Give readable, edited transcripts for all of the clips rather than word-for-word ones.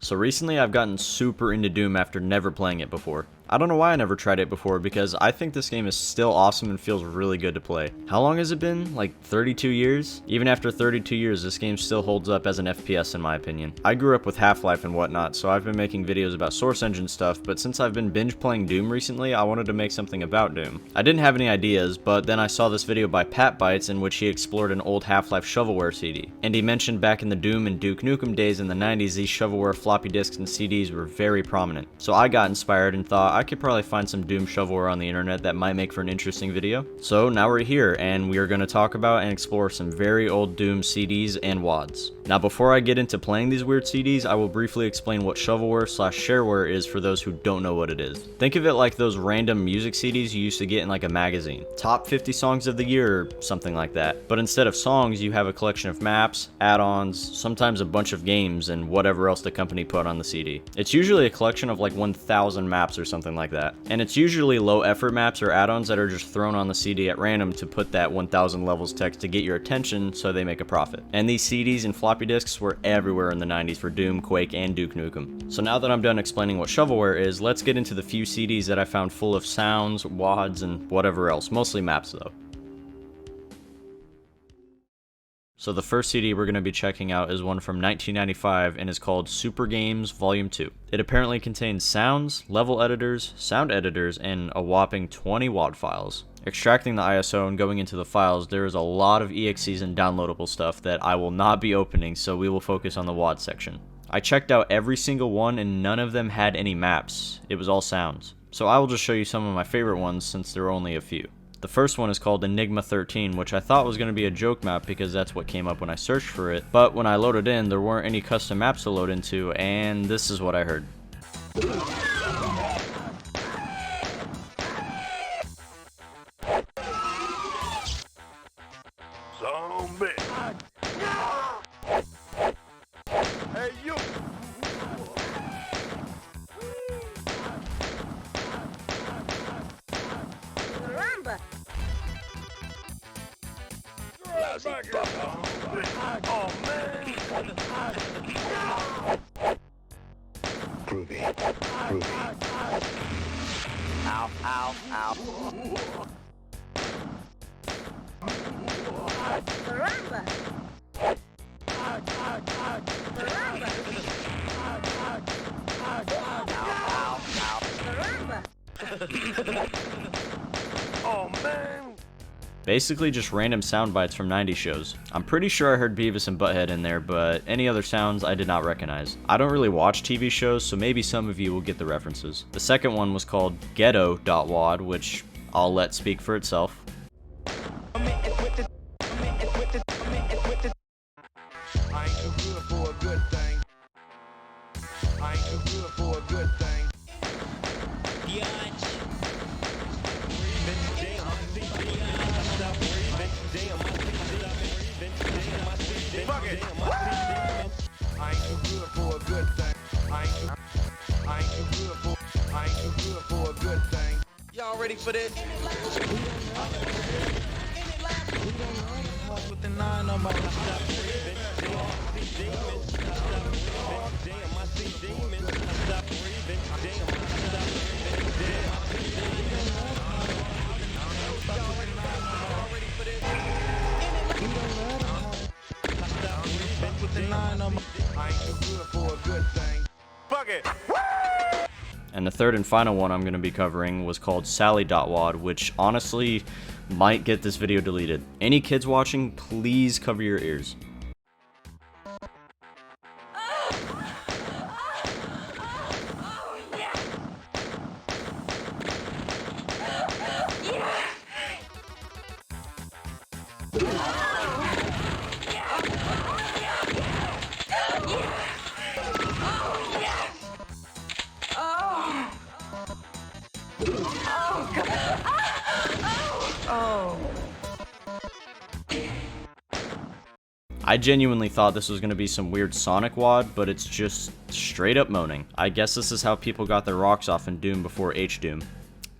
So recently I've gotten super into Doom after never playing it before. I don't know why I never tried it before because I think this game is still awesome and feels really good to play. How long has it been? Like 32 years? Even after 32 years, this game still holds up as an FPS in my opinion. I grew up with Half-Life and whatnot, so I've been making videos about Source Engine stuff, but since I've been binge playing Doom recently, I wanted to make something about Doom. I didn't have any ideas, but then I saw this video by Pat Bites in which he explored an old Half-Life Shovelware CD. And he mentioned back in the Doom and Duke Nukem days in the 90s, these Shovelware floppy disks and CDs were very prominent. So I got inspired and thought I could probably find some Doom shovelware on the internet that might make for an interesting video. So now we're here and we are going to talk about and explore some very old Doom CDs and WADs. Now before I get into playing these weird CDs, I will briefly explain what shovelware/shareware is for those who don't know what it is. Think of it like those random music CDs you used to get in like a magazine. Top 50 songs of the year or something like that. But instead of songs, you have a collection of maps, add-ons, sometimes a bunch of games, and whatever else the company put on the CD. It's usually a collection of like 1,000 maps or something like that. And it's usually low effort maps or add-ons that are just thrown on the CD at random to put that 1,000 levels text to get your attention so they make a profit. And these CDs and floppy disks were everywhere in the 90s for Doom, Quake, and Duke Nukem. So now that I'm done explaining what shovelware is, let's get into the few CDs that I found full of sounds, WADs, and whatever else, mostly maps though. So the first CD we're going to be checking out is one from 1995 and is called Supergames Volume 2. It apparently contains sounds, level editors, sound editors, and a whopping 20 WAD files. Extracting the ISO and going into the files, there is a lot of EXEs and downloadable stuff that I will not be opening, so we will focus on the WAD section. I checked out every single one and none of them had any maps, it was all sounds. So I will just show you some of my favorite ones since there are only a few. The first one is called Enigma 13, which I thought was going to be a joke map because that's what came up when I searched for it, but when I loaded in, there weren't any custom maps to load into, and this is what I heard. Zombie! Hey, you! Oh man! Groovy. Ow, ow, ow. Oh man! Basically just random sound bites from 90s shows. I'm pretty sure I heard Beavis and Butthead in there, but any other sounds I did not recognize. I don't really watch TV shows, so maybe some of you will get the references. The second one was called Ghetto.wad, which I'll let speak for itself. I ain't too good for a good thing. I ain't too good for a good thing. Fuck it. I ain't too good for a good thing. I ain't too good for a good thing. Y'all ready for this? With the 9 on my I ain't too good for a good thing. Fuck it. And the third and final one I'm going to be covering was called Sally.wad, which honestly might get this video deleted. Any kids watching, please cover your ears. I genuinely thought this was going to be some weird Sonic WAD, but it's just straight up moaning. I guess this is how people got their rocks off in Doom before H-Doom.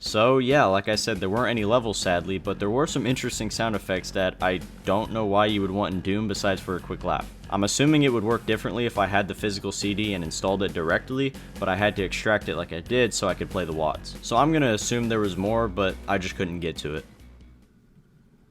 So yeah, like I said, there weren't any levels sadly, but there were some interesting sound effects that I don't know why you would want in Doom besides for a quick laugh. I'm assuming it would work differently if I had the physical CD and installed it directly, but I had to extract it like I did so I could play the WADs. So I'm gonna assume there was more, but I just couldn't get to it.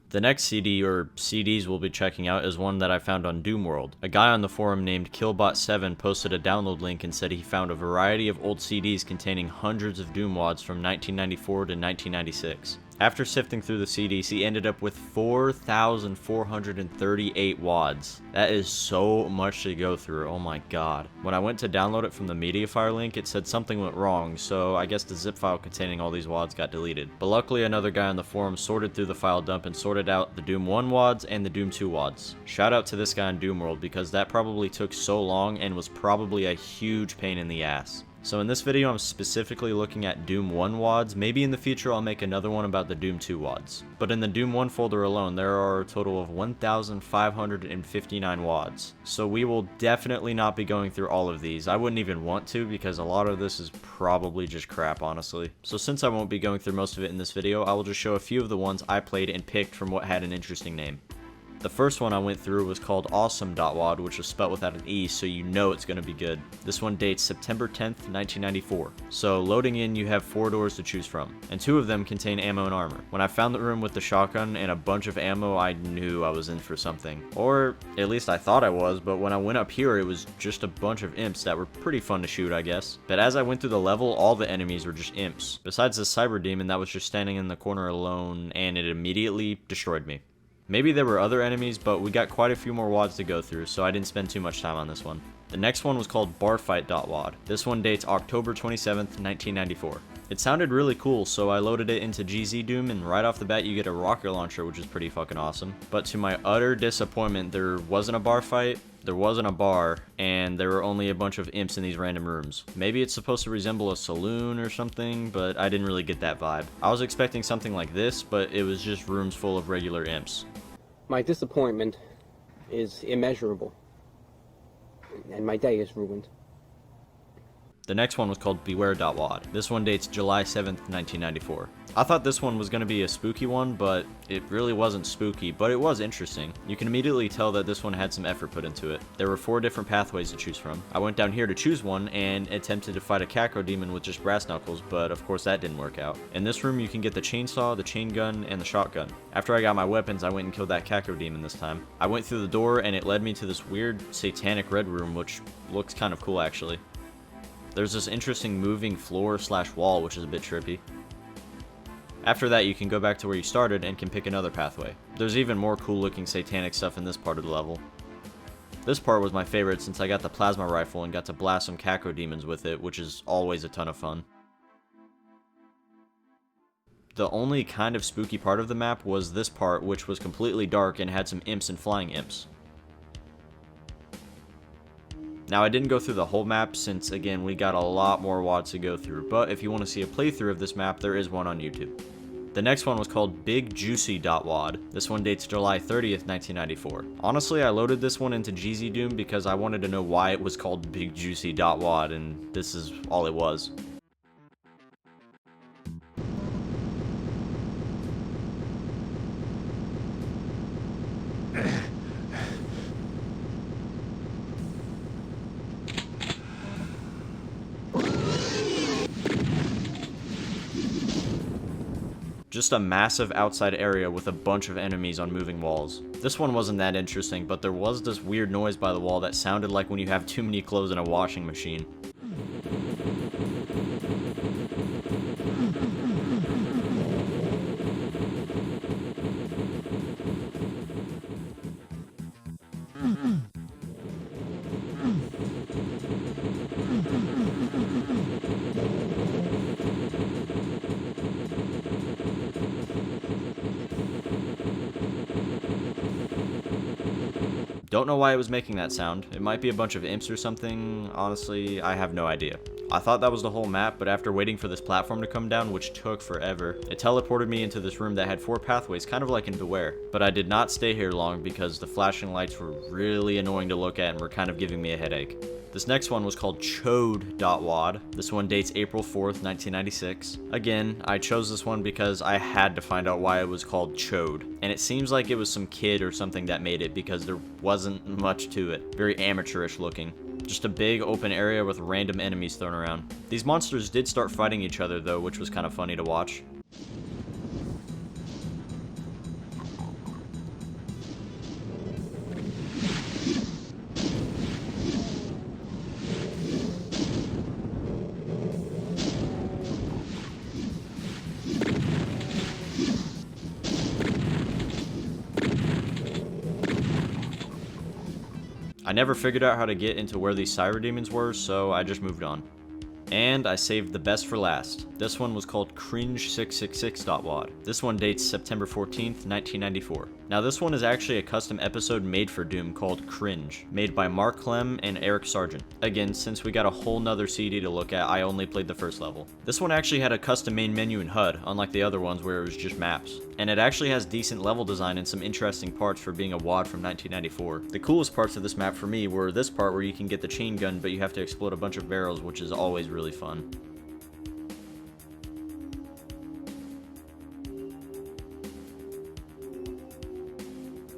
The next CD, or CDs we'll be checking out, is one that I found on Doom World. A guy on the forum named Killbot7 posted a download link and said he found a variety of old CDs containing hundreds of Doom WADs from 1994 to 1996. After sifting through the CDs, he ended up with 4,438 WADs. That is so much to go through, oh my god. When I went to download it from the Mediafire link, it said something went wrong, so I guess the zip file containing all these WADs got deleted. But luckily another guy on the forum sorted through the file dump and sorted out the Doom 1 WADs and the Doom 2 WADs. Shout out to this guy in Doom World because that probably took so long and was probably a huge pain in the ass. So in this video I'm specifically looking at Doom 1 WADs, maybe in the future I'll make another one about the Doom 2 WADs. But in the Doom 1 folder alone there are a total of 1,559 WADs. So we will definitely not be going through all of these. I wouldn't even want to because a lot of this is probably just crap honestly. So since I won't be going through most of it in this video, I will just show a few of the ones I played and picked from what had an interesting name. The first one I went through was called Awesome.wad, which was spelled without an E, so you know it's going to be good. This one dates September 10th, 1994. So loading in, you have 4 doors to choose from, and 2 of them contain ammo and armor. When I found the room with the shotgun and a bunch of ammo, I knew I was in for something. Or at least I thought I was, but when I went up here, it was just a bunch of imps that were pretty fun to shoot, I guess. But as I went through the level, all the enemies were just imps. Besides the cyber demon that was just standing in the corner alone, and it immediately destroyed me. Maybe there were other enemies, but we got quite a few more WADs to go through, so I didn't spend too much time on this one. The next one was called Barfight.wad. This one dates October 27th, 1994. It sounded really cool, so I loaded it into GZ Doom, and right off the bat you get a rocket launcher, which is pretty fucking awesome. But to my utter disappointment, there wasn't a bar fight, there wasn't a bar, and there were only a bunch of imps in these random rooms. Maybe it's supposed to resemble a saloon or something, but I didn't really get that vibe. I was expecting something like this, but it was just rooms full of regular imps. My disappointment is immeasurable, and my day is ruined. The next one was called Beware.wad. This one dates July 7th, 1994. I thought this one was going to be a spooky one, but it really wasn't spooky, but it was interesting. You can immediately tell that this one had some effort put into it. There were 4 different pathways to choose from. I went down here to choose one and attempted to fight a Cacro demon with just brass knuckles, but of course that didn't work out. In this room you can get the chainsaw, the chain gun, and the shotgun. After I got my weapons, I went and killed that Cacro demon this time. I went through the door and it led me to this weird satanic red room, which looks kind of cool actually. There's this interesting moving floor / wall, which is a bit trippy. After that, you can go back to where you started and can pick another pathway. There's even more cool looking satanic stuff in this part of the level. This part was my favorite since I got the plasma rifle and got to blast some Cacro demons with it, which is always a ton of fun. The only kind of spooky part of the map was this part, which was completely dark and had some imps and flying imps. Now I didn't go through the whole map since again we got a lot more WADs to go through, but if you want to see a playthrough of this map there is one on YouTube. The next one was called BigJuicy.wad. This one dates July 30th, 1994. Honestly I loaded this one into GZ Doom because I wanted to know why it was called BigJuicy.wad, and this is all it was. Just a massive outside area with a bunch of enemies on moving walls. This one wasn't that interesting, but there was this weird noise by the wall that sounded like when you have too many clothes in a washing machine. Don't know why it was making that sound. It might be a bunch of imps or something. Honestly, I have no idea. I thought that was the whole map, but after waiting for this platform to come down, which took forever, it teleported me into this room that had 4 pathways, kind of like in Beware. But I did not stay here long because the flashing lights were really annoying to look at and were kind of giving me a headache. This next one was called Chode.wad. This one dates April 4th, 1996. Again, I chose this one because I had to find out why it was called Chode. And it seems like it was some kid or something that made it because there wasn't much to it. Very amateurish looking. Just a big open area with random enemies thrown around. These monsters did start fighting each other though, which was kind of funny to watch. I never figured out how to get into where these Cyber Demons were, so I just moved on. And I saved the best for last. This one was called Cringe666.wad. This one dates September 14th, 1994. Now this one is actually a custom episode made for Doom called Cringe, made by Mark Clem and Eric Sargent. Again, since we got a whole nother CD to look at, I only played the first level. This one actually had a custom main menu and HUD, unlike the other ones where it was just maps. And it actually has decent level design and some interesting parts for being a WAD from 1994. The coolest parts of this map for me were this part where you can get the chain gun, but you have to explode a bunch of barrels, which is always really fun.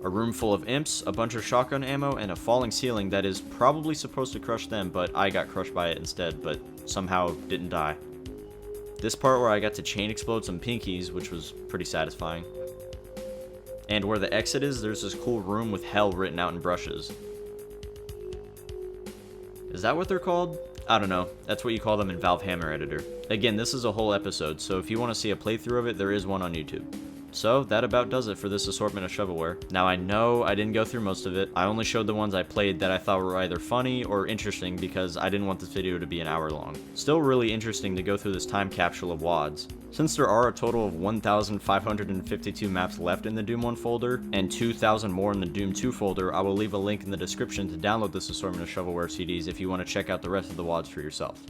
A room full of imps, a bunch of shotgun ammo, and a falling ceiling that is probably supposed to crush them, but I got crushed by it instead, but somehow didn't die. This part where I got to chain explode some pinkies, which was pretty satisfying. And where the exit is, there's this cool room with hell written out in brushes. Is that what they're called? I don't know. That's what you call them in Valve Hammer Editor. Again, this is a whole episode, so if you want to see a playthrough of it, there is one on YouTube. So, that about does it for this assortment of shovelware. Now I know I didn't go through most of it. I only showed the ones I played that I thought were either funny or interesting because I didn't want this video to be an hour long. Still really interesting to go through this time capsule of WADs. Since there are a total of 1,552 maps left in the Doom 1 folder, and 2,000 more in the Doom 2 folder, I will leave a link in the description to download this assortment of shovelware CDs if you want to check out the rest of the WADs for yourself.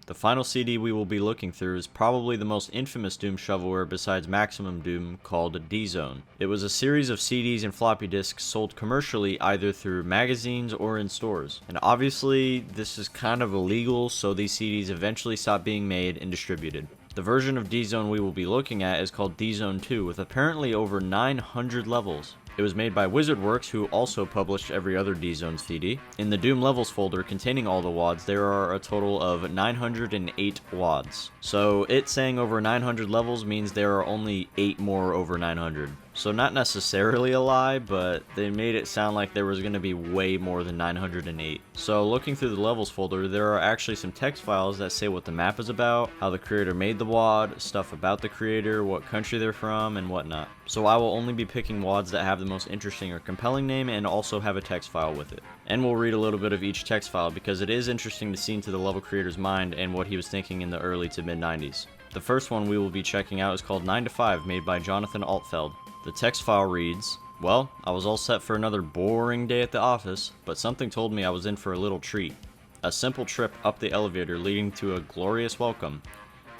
The final CD we will be looking through is probably the most infamous Doom shovelware besides Maximum Doom, called D-Zone. It was a series of CDs and floppy disks sold commercially either through magazines or in stores. And obviously, this is kind of illegal, so these CDs eventually stopped being made and distributed. The version of D-Zone we will be looking at is called D-Zone 2, with apparently over 900 levels. It was made by Wizardworks, who also published every other D-Zone CD. In the Doom Levels folder containing all the WADs, there are a total of 908 WADs. So it saying over 900 levels means there are only 8 more over 900. So not necessarily a lie, but they made it sound like there was going to be way more than 908. So looking through the levels folder, there are actually some text files that say what the map is about, how the creator made the WAD, stuff about the creator, what country they're from, and whatnot. So I will only be picking WADs that have the most interesting or compelling name and also have a text file with it. And we'll read a little bit of each text file because it is interesting to see into the level creator's mind and what he was thinking in the early to mid 90s. The first one we will be checking out is called 9 to 5, made by Jonathan Altfeld. The text file reads, "Well, I was all set for another boring day at the office, but something told me I was in for a little treat. A simple trip up the elevator leading to a glorious welcome.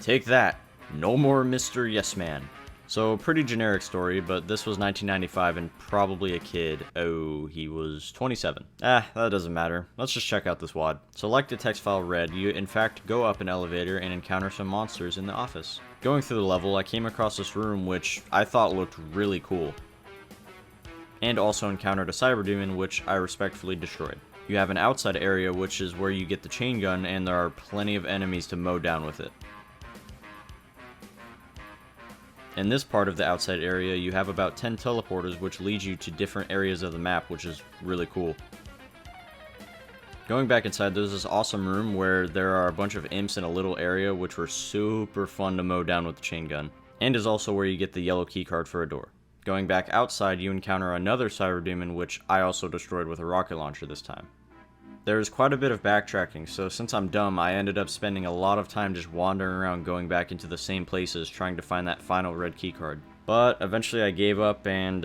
Take that, no more Mr. Yes Man." So, pretty generic story, but this was 1995 and probably a kid. Oh, he was 27. That doesn't matter. Let's just check out this WAD. So like the text file read, you in fact go up an elevator and encounter some monsters in the office. Going through the level, I came across this room which I thought looked really cool. And also encountered a cyber demon which I respectfully destroyed. You have an outside area which is where you get the chain gun and there are plenty of enemies to mow down with it. In this part of the outside area, you have about 10 teleporters which lead you to different areas of the map, which is really cool. Going back inside, there's this awesome room where there are a bunch of imps in a little area which were super fun to mow down with the chain gun, and is also where you get the yellow keycard for a door. Going back outside, you encounter another cyber demon which I also destroyed with a rocket launcher this time. There's quite a bit of backtracking, so since I'm dumb, I ended up spending a lot of time just wandering around going back into the same places trying to find that final red keycard. But eventually I gave up and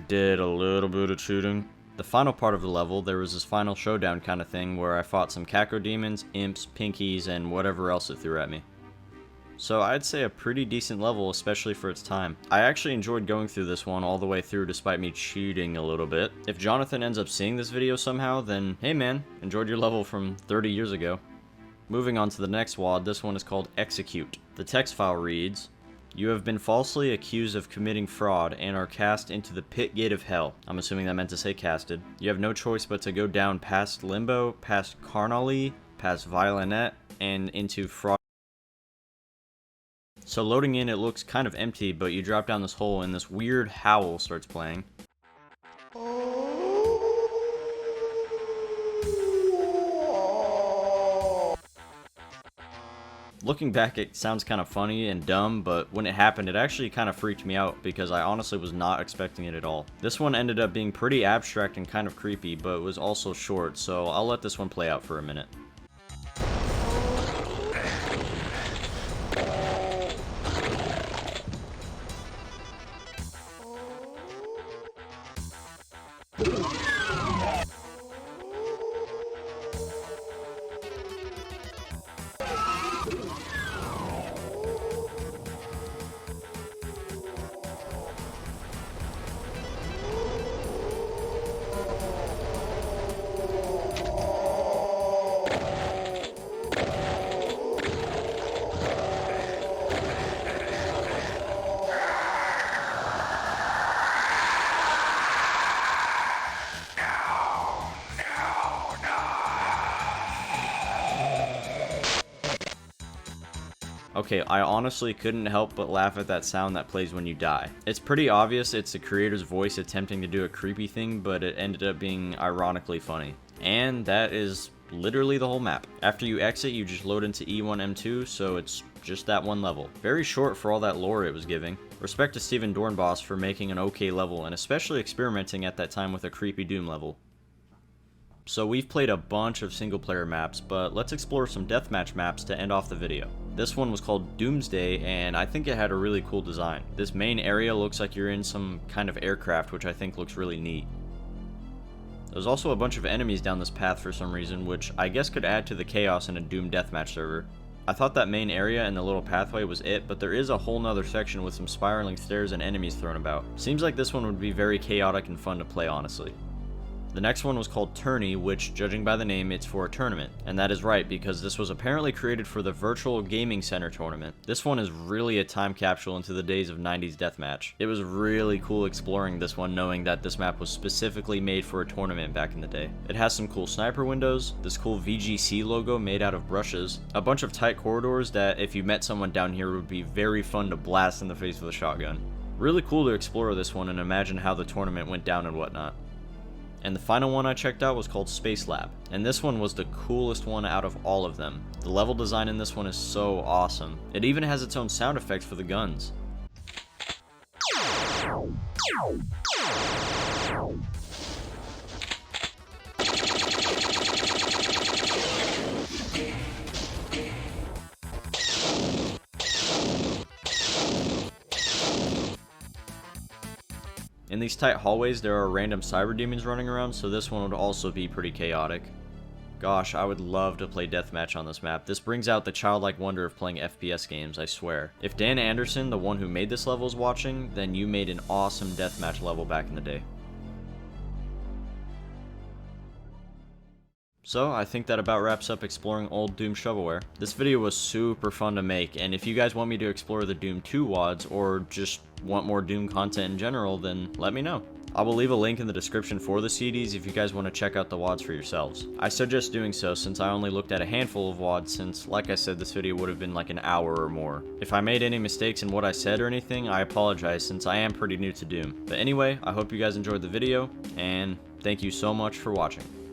did a little bit of cheating. The final part of the level, there was this final showdown kind of thing where I fought some cacodemons, imps, pinkies, and whatever else it threw at me. So I'd say a pretty decent level, especially for its time. I actually enjoyed going through this one all the way through despite me cheating a little bit. If Jonathan ends up seeing this video somehow, then hey man, enjoyed your level from 30 years ago. Moving on to the next WOD, this one is called Execute. The text file reads, "You have been falsely accused of committing fraud and are cast into the pit gate of hell." I'm assuming that meant to say casted. "You have no choice but to go down past Limbo, past Carnally, past Violinette, and into fraud." So loading in, it looks kind of empty, but you drop down this hole and this weird howl starts playing. Looking back, it sounds kind of funny and dumb, but when it happened, it actually kind of freaked me out because I honestly was not expecting it at all. This one ended up being pretty abstract and kind of creepy, but it was also short, so I'll let this one play out for a minute. Okay, I honestly couldn't help but laugh at that sound that plays when you die. It's pretty obvious it's the creator's voice attempting to do a creepy thing, but it ended up being ironically funny. And that is literally the whole map. After you exit, you just load into E1 M2, so it's just that one level. Very short for all that lore it was giving. Respect to Steven Dornbos for making an okay level, and especially experimenting at that time with a creepy Doom level. So we've played a bunch of single player maps, but let's explore some deathmatch maps to end off the video. This one was called Doomsday, and I think it had a really cool design. This main area looks like you're in some kind of aircraft, which I think looks really neat. There's also a bunch of enemies down this path for some reason, which I guess could add to the chaos in a Doom deathmatch server. I thought that main area and the little pathway was it, but there is a whole nother section with some spiraling stairs and enemies thrown about. Seems like this one would be very chaotic and fun to play, honestly. The next one was called Tourney, which, judging by the name, it's for a tournament. And that is right, because this was apparently created for the Virtual Gaming Center tournament. This one is really a time capsule into the days of 90s deathmatch. It was really cool exploring this one, knowing that this map was specifically made for a tournament back in the day. It has some cool sniper windows, this cool VGC logo made out of brushes, a bunch of tight corridors that if you met someone down here would be very fun to blast in the face with a shotgun. Really cool to explore this one and imagine how the tournament went down and whatnot. And the final one I checked out was called Space Lab, and this one was the coolest one out of all of them. The level design in this one is so awesome. It even has its own sound effects for the guns. In these tight hallways, there are random cyber demons running around, so this one would also be pretty chaotic. Gosh, I would love to play deathmatch on this map. This brings out the childlike wonder of playing FPS games, I swear. If Dan Anderson, the one who made this level, is watching, then you made an awesome deathmatch level back in the day. So, I think that about wraps up exploring old Doom shovelware. This video was super fun to make, and if you guys want me to explore the Doom 2 WODs, or just want more Doom content in general, then let me know. I will leave a link in the description for the CDs if you guys want to check out the WODs for yourselves. I suggest doing so since I only looked at a handful of WODs since, like I said, this video would have been like an hour or more. If I made any mistakes in what I said or anything, I apologize since I am pretty new to Doom. But anyway, I hope you guys enjoyed the video, and thank you so much for watching.